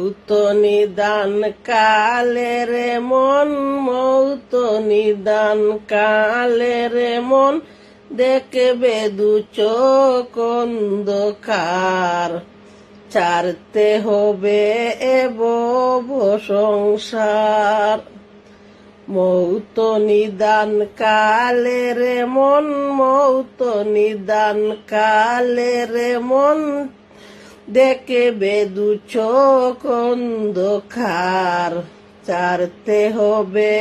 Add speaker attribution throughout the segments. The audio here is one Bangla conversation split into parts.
Speaker 1: মৌত নিদান কালে রে মন, মৌত নিদান কালে রে মন, দেখবে দু চোখ অন্ধকার। ছাড়তে হবে এ ভব সংসার। মৌত নিদান কালে রে মন, মৌত নিদান কালে রে মন, দেখবে দু চোখ অন্ধকার। ছাড়তে হবে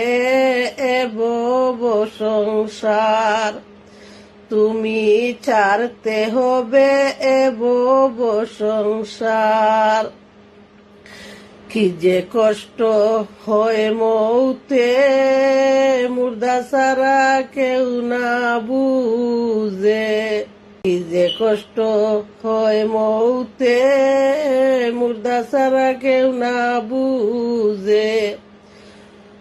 Speaker 1: এ ভব সংসার। তুমি ছাড়তে হবে এ ভব সংসার। কি যে কষ্ট হয় মৌতে, মুর্দা ছাড়া কেউ না বুঝে। কি যে কষ্ট হয় মৌতে, মুর্দা ছাড়া কেউ না বুঝে।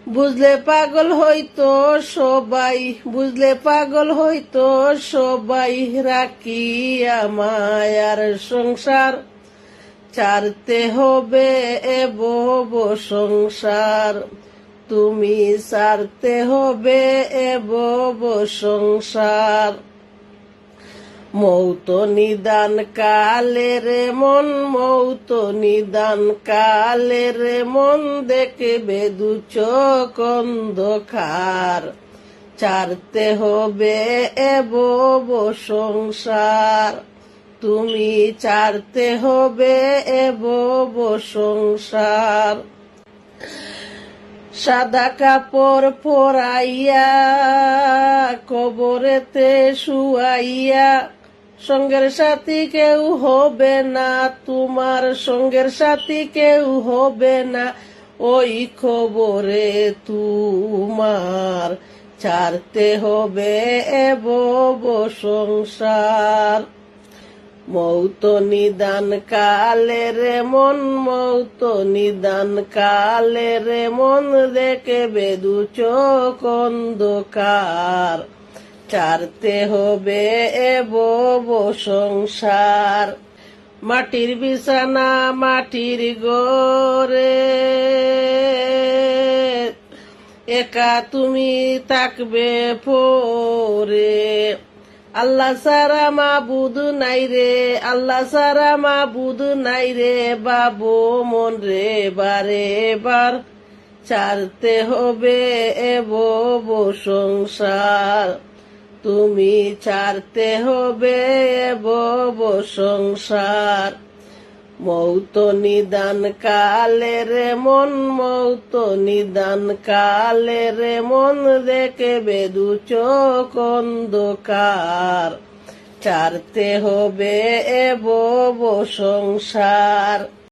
Speaker 1: বুঝলে পাগল হইতো সবাই, বুঝলে পাগল হইতো সবাই, রাখিয়া মায়ার সংসার। ছাড়তে হবে এ ভব সংসার। তুমি ছাড়তে হবে এ ভব সংসার। মৌত নিদান কালে রে মন, মৌত নিদান কালে রে মন, দেখবে দু চোখ অন্ধকার। ছাড়তে হবে এ ভব সংসার। তুমি ছাড়তে হবে এ ভব সংসার। সাদা কাপড় পরাইয়া কবরেতে শুয়াইয়া, সঙ্গের সাথী কেউ হবে না তোমার, সঙ্গের সাথী কেউ হবে না ওই খবরে তোমার। ছাড়তে হবে এ ভব সংসার। মৌত নিদান কালে রে মন, মৌত নিদান কালে রে মন, দেখবে দু চোখ অন্ধকার। ছাড়তে হবে এ ভব সংসার। মাটির বিছানা মাটির ঘরে, একা তুমি থাকবে পরে। আল্লাহ সারা মাবুদ নাই রে, আল্লাহ সারা মাবুদ নাই রে, বাবু মন রে বারে বার। ছাড়তে হবে এ ভব সংসার। তুমি ছাড়তে হবে এ ভব সংসার। মৌত নিদান কালে রে মন, মৌত নিদান কালে রে মন, দেখবে দু চোখ অন্ধকার। ছাড়তে হবে এ ভব সংসার।